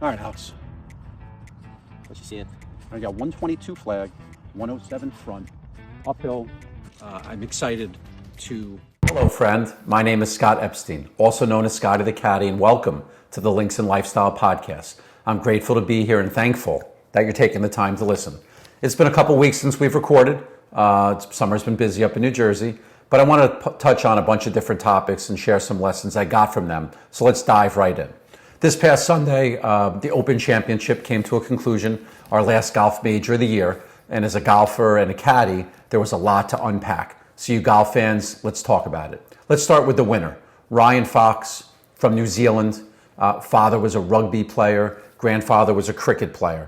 All right, Alex. What you seeing? I got 122 flag, 107 front, uphill. I'm excited to... Hello, friend. My name is Scott Epstein, also known as Scottie the Caddie, and welcome to the Links and Lifestyle Podcast. I'm grateful to be here and thankful that you're taking the time to listen. It's been a couple weeks since we've recorded. Summer's been busy up in New Jersey, but I want to touch on a bunch of different topics and share some lessons I got from them. So let's dive right in. This past Sunday, the Open Championship came to a conclusion, our last golf major of the year. And as a golfer and a caddy, there was a lot to unpack. So you golf fans, let's talk about it. Let's start with the winner, Ryan Fox from New Zealand. Father was a rugby player, grandfather was a cricket player.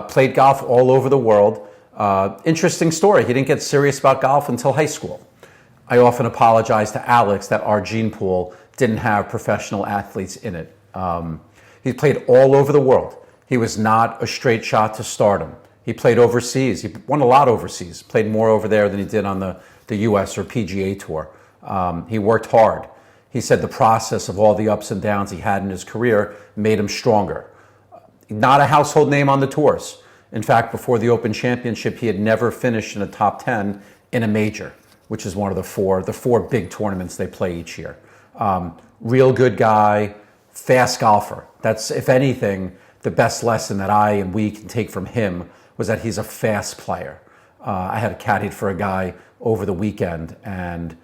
Played golf all over the world. Interesting story, he didn't get serious about golf until high school. I often apologize to Alex that our gene pool didn't have professional athletes in it. He played all over the world. He was not a straight shot to stardom. He played overseas. He won a lot overseas, played more over there than he did on the US or PGA Tour. He worked hard. He said the process of all the ups and downs he had in his career made him stronger. Not a household name on the tours. In fact, before the Open Championship, he had never finished in the top 10 in a major, which is one of the four big tournaments they play each year. Real good guy, fast golfer. That's, if anything, the best lesson that I and we can take from him was that he's a fast player. I had caddied for a guy over the weekend, and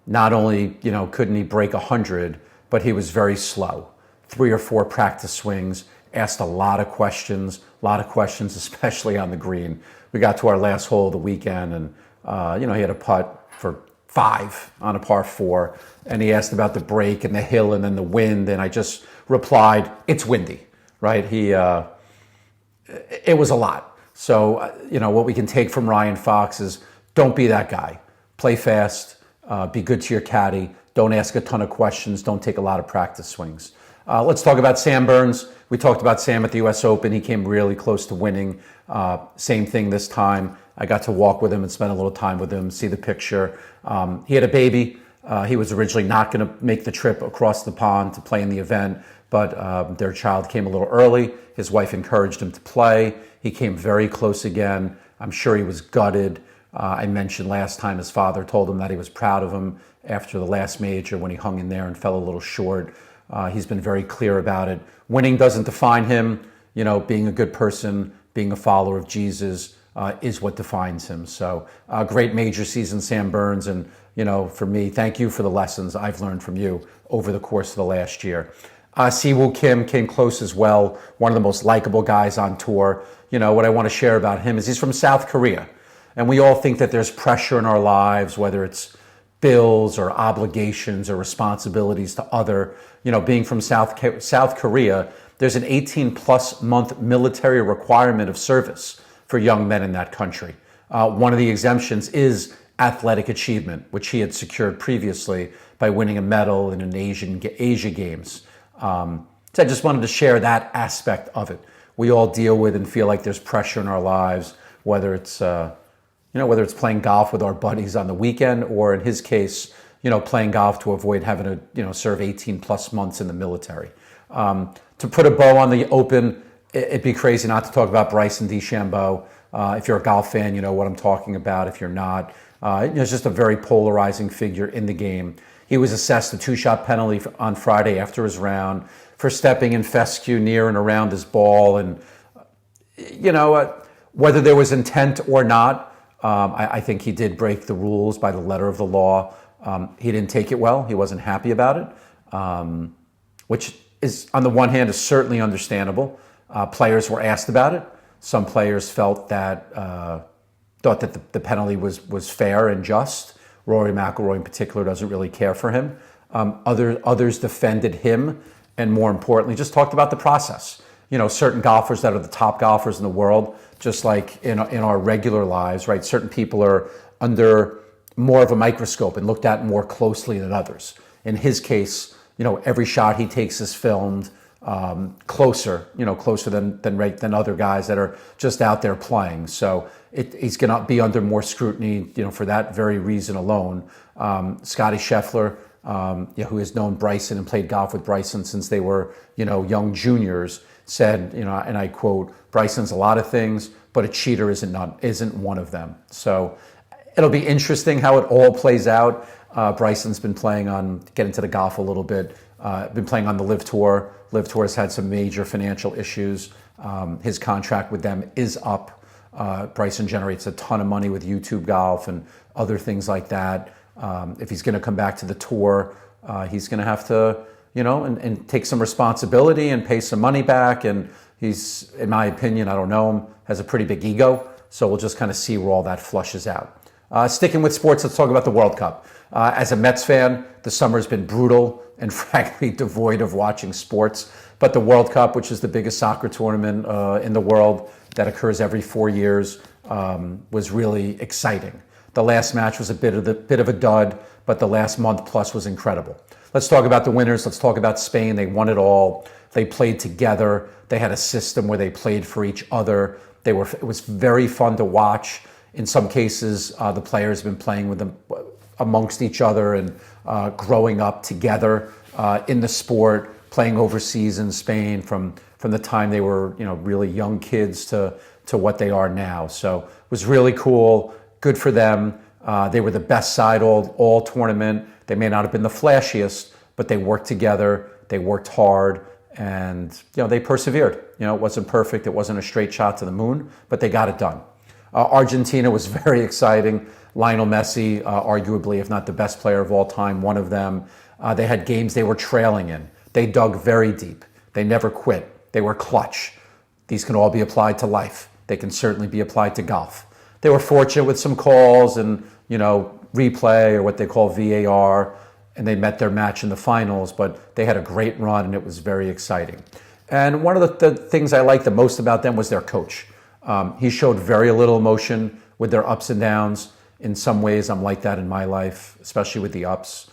not only couldn't he break 100, but he was very slow. 3 or 4 practice swings, asked a lot of questions, especially on the green. We got to our last hole of the weekend, and he had a putt for 5 on a par 4, and he asked about the break and the hill and then the wind, and I just replied, "It's windy," right? It was a lot. So, what we can take from Ryan Fox is don't be that guy. Play fast, be good to your caddy, don't ask a ton of questions, don't take a lot of practice swings. Let's talk about Sam Burns. We talked about Sam at the US Open. He came really close to winning. Same thing this time. I got to walk with him and spend a little time with him, see the picture. He had a baby. He was originally not going to make the trip across the pond to play in the event, but their child came a little early. His wife encouraged him to play. He came very close again. I'm sure he was gutted. I mentioned last time his father told him that he was proud of him after the last major when he hung in there and fell a little short. He's been very clear about it. Winning doesn't define him. Being a good person, being a follower of Jesus is what defines him. So great major season, Sam Burns. And, for me, thank you for the lessons I've learned from you over the course of the last year. Siwoo Kim came close as well. One of the most likable guys on tour. What I want to share about him is he's from South Korea. And we all think that there's pressure in our lives, whether it's bills or obligations or responsibilities to other, being from South Korea, there's an 18+ month military requirement of service for young men in that country. One of the exemptions is athletic achievement, which he had secured previously by winning a medal in an Asia Games. So I just wanted to share that aspect of it. We all deal with and feel like there's pressure in our lives, whether it's playing golf with our buddies on the weekend, or in his case, playing golf to avoid having to, serve 18+ months in the military. To put a bow on the Open, it'd be crazy not to talk about Bryson DeChambeau. If you're a golf fan, you know what I'm talking about. If you're not, it's just a very polarizing figure in the game. He was assessed a 2-shot penalty on Friday after his round for stepping in fescue near and around his ball. And, whether there was intent or not, I think he did break the rules by the letter of the law. He didn't take it well. He wasn't happy about it, which is, on the one hand, is certainly understandable. Players were asked about it. Some players thought that the penalty was fair and just. Rory McIlroy in particular doesn't really care for him. Others defended him, and more importantly, just talked about the process. Certain golfers that are the top golfers in the world, just like in our regular lives, right? Certain people are under more of a microscope and looked at more closely than others. In his case, every shot he takes is filmed closer than other guys that are just out there playing. So he's going to be under more scrutiny, for that very reason alone. Scottie Scheffler, who has known Bryson and played golf with Bryson since they were, young juniors, said, and I quote, "Bryson's a lot of things, but a cheater isn't one of them." So it'll be interesting how it all plays out. Bryson's been get into the golf a little bit, been playing on the Live Tour. Live Tour has had some major financial issues. His contract with them is up. Bryson generates a ton of money with YouTube Golf and other things like that. If he's going to come back to the tour, he's going to have to, and take some responsibility and pay some money back. And he's, in my opinion, I don't know him, has a pretty big ego. So we'll just kind of see where all that flushes out. Sticking with sports, let's talk about the World Cup. As a Mets fan, the summer's been brutal and frankly devoid of watching sports. But the World Cup, which is the biggest soccer tournament in the world that occurs every 4 years, was really exciting. The last match was a bit of a dud, but the last month plus was incredible. Let's talk about the winners. Let's talk about Spain. They won it all. They played together. They had a system where they played for each other. It was very fun to watch. In some cases, the players have been playing with them amongst each other and growing up together in the sport, playing overseas in Spain from the time they were, really young kids to what they are now. So it was really cool. Good for them. They were the best side all tournament. They may not have been the flashiest, but they worked together. They worked hard, and they persevered. It wasn't perfect. It wasn't a straight shot to the moon, but they got it done. Argentina was very exciting. Lionel Messi, arguably, if not the best player of all time, one of them. They had games they were trailing in. They dug very deep. They never quit. They were clutch. These can all be applied to life. They can certainly be applied to golf. They were fortunate with some calls and, replay, or what they call VAR, and they met their match in the finals, but they had a great run and it was very exciting. And one of the things I liked the most about them was their coach. He showed very little emotion with their ups and downs. In some ways, I'm like that in my life, especially with the ups.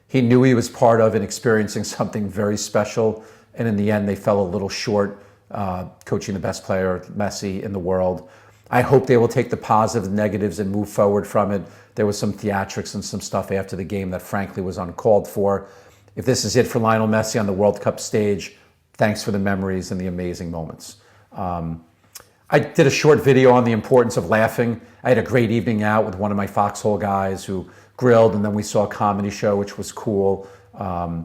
He knew he was part of and experiencing something very special, and in the end, they fell a little short, coaching the best player, Messi, in the world. I hope they will take the positives and negatives and move forward from it. There was some theatrics and some stuff after the game that frankly was uncalled for. If this is it for Lionel Messi on the World Cup stage, thanks for the memories and the amazing moments. I did a short video on the importance of laughing. I had a great evening out with one of my Foxhole guys who grilled, and then we saw a comedy show, which was cool. But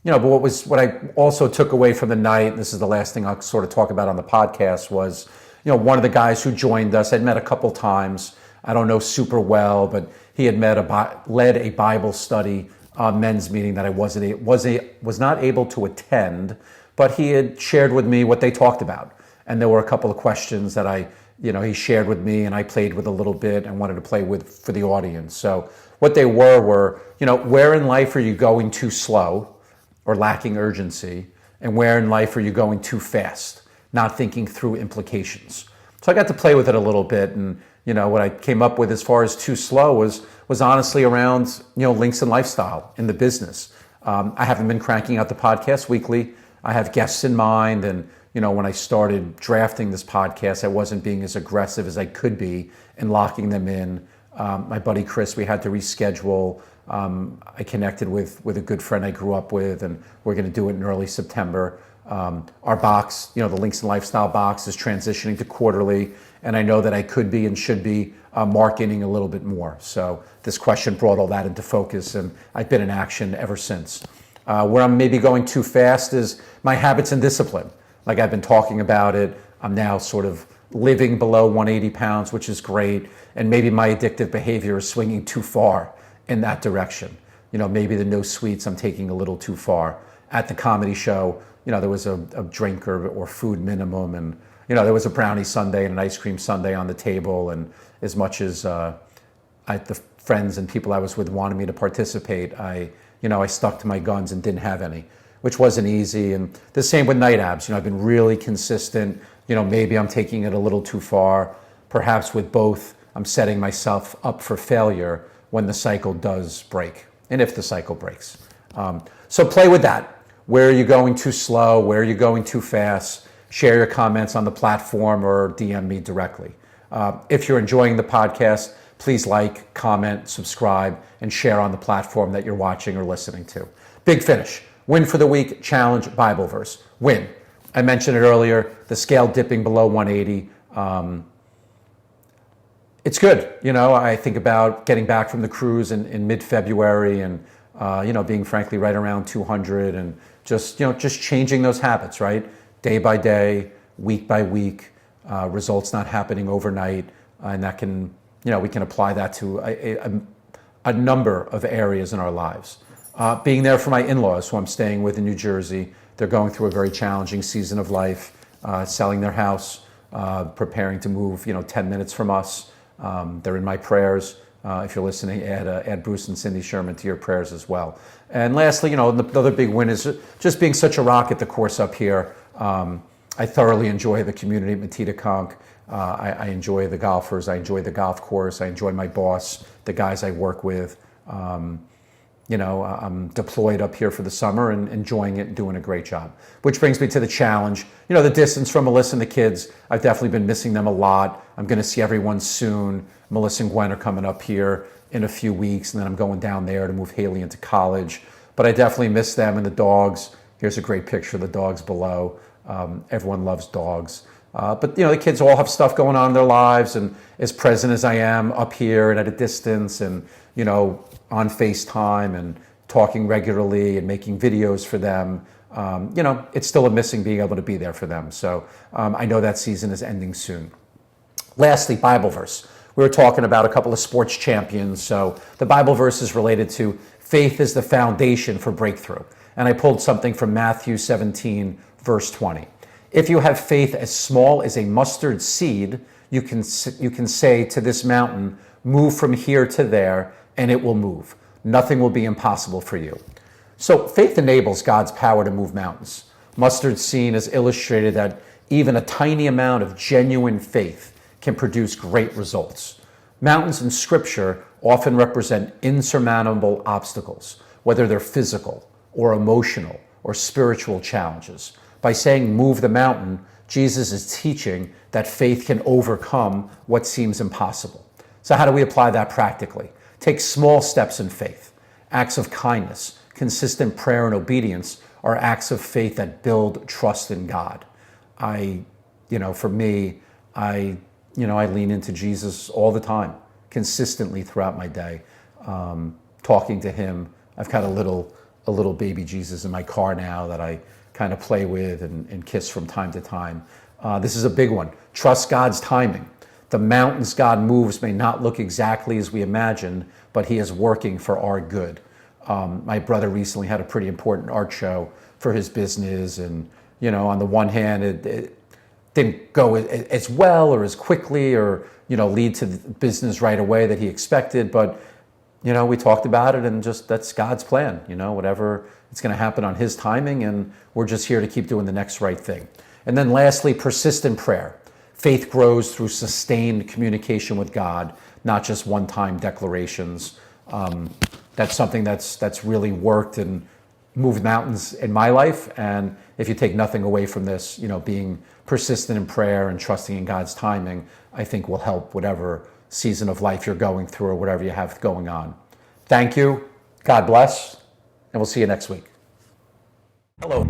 what I also took away from the night, and this is the last thing I'll sort of talk about on the podcast, was one of the guys who joined us, I'd met a couple times. I don't know super well, but he had led a Bible study men's meeting that I was not able to attend, but he had shared with me what they talked about. And there were a couple of questions that he shared with me, and I played with a little bit and wanted to play with for the audience. So what they were, where in life are you going too slow or lacking urgency? And where in life are you going too fast, not thinking through implications? So I got to play with it a little bit, and what I came up with as far as too slow was honestly around links and lifestyle in the business. I haven't been cranking out the podcast weekly. I have guests in mind, and when I started drafting this podcast, I wasn't being as aggressive as I could be in locking them in. My buddy Chris, we had to reschedule. I connected with a good friend I grew up with, and we're going to do it in early September. Our box, the Links and Lifestyle box, is transitioning to quarterly, and I know that I could be and should be marketing a little bit more. So this question brought all that into focus, and I've been in action ever since. Where I'm maybe going too fast is my habits and discipline. Like I've been talking about it, I'm now sort of living below 180 pounds, which is great, and maybe my addictive behavior is swinging too far in that direction. Maybe the no sweets I'm taking a little too far. At the comedy show, there was a drink or food minimum, and there was a brownie sundae and an ice cream sundae on the table, and as much as the friends and people I was with wanted me to participate, I stuck to my guns and didn't have any, which wasn't easy. And the same with night abs. I've been really consistent. Maybe I'm taking it a little too far. Perhaps with both, I'm setting myself up for failure when the cycle does break, and if the cycle breaks. So play with that. Where are you going too slow? Where are you going too fast? Share your comments on the platform or DM me directly. If you're enjoying the podcast, please like, comment, subscribe, and share on the platform that you're watching or listening to. Big finish. Win for the week, challenge, Bible verse. Win. I mentioned it earlier, the scale dipping below 180. It's good. I think about getting back from the cruise in mid-February and, being frankly right around 200 and just changing those habits, right? Day by day, week by week, results not happening overnight. And that can, we can apply that to a number of areas in our lives. Being there for my in-laws, who I'm staying with in New Jersey. They're going through a very challenging season of life, selling their house, preparing to move, 10 minutes from us. They're in my prayers. If you're listening, add Bruce and Cindy Sherman to your prayers as well. And lastly, the other big win is just being such a rock at the course up here. I thoroughly enjoy the community at Matita-Conk. I enjoy the golfers. I enjoy the golf course. I enjoy my boss, the guys I work with. I'm deployed up here for the summer and enjoying it and doing a great job. Which brings me to the challenge. The distance from Melissa and the kids, I've definitely been missing them a lot. I'm going to see everyone soon. Melissa and Gwen are coming up here in a few weeks, and then I'm going down there to move Haley into college. But I definitely miss them and the dogs. Here's a great picture of the dogs below. Everyone loves dogs. But the kids all have stuff going on in their lives, and as present as I am up here and at a distance and, on FaceTime and talking regularly and making videos for them, it's still a missing being able to be there for them. So I know that season is ending soon. Lastly, Bible verse. We were talking about a couple of sports champions. So the Bible verse is related to faith is the foundation for breakthrough. And I pulled something from Matthew 17, verse 20. If you have faith as small as a mustard seed, you can say to this mountain, move from here to there, and it will move. Nothing will be impossible for you. So faith enables God's power to move mountains. Mustard seed has illustrated that even a tiny amount of genuine faith can produce great results. Mountains in Scripture often represent insurmountable obstacles, whether they're physical or emotional or spiritual challenges. By saying move the mountain, Jesus is teaching that faith can overcome what seems impossible. So how do we apply that practically? Take small steps in faith. Acts of kindness, consistent prayer and obedience are acts of faith that build trust in God. For me, I lean into Jesus all the time, consistently throughout my day, talking to him. I've got a little baby Jesus in my car now that I kind of play with and kiss from time to time. This is a big one. Trust God's timing. The mountains God moves may not look exactly as we imagined, but he is working for our good. My brother recently had a pretty important art show for his business, and on the one hand, it didn't go as well or as quickly or lead to the business right away that he expected, but we talked about it, and just that's God's plan. Whatever, it's going to happen on his timing, and we're just here to keep doing the next right thing. And then lastly, persistent prayer. Faith grows through sustained communication with God, not just one-time declarations. That's something that's really worked and moved mountains in my life. And if you take nothing away from this, being persistent in prayer and trusting in God's timing, I think will help whatever season of life you're going through or whatever you have going on. Thank you. God bless. And we'll see you next week. Hello.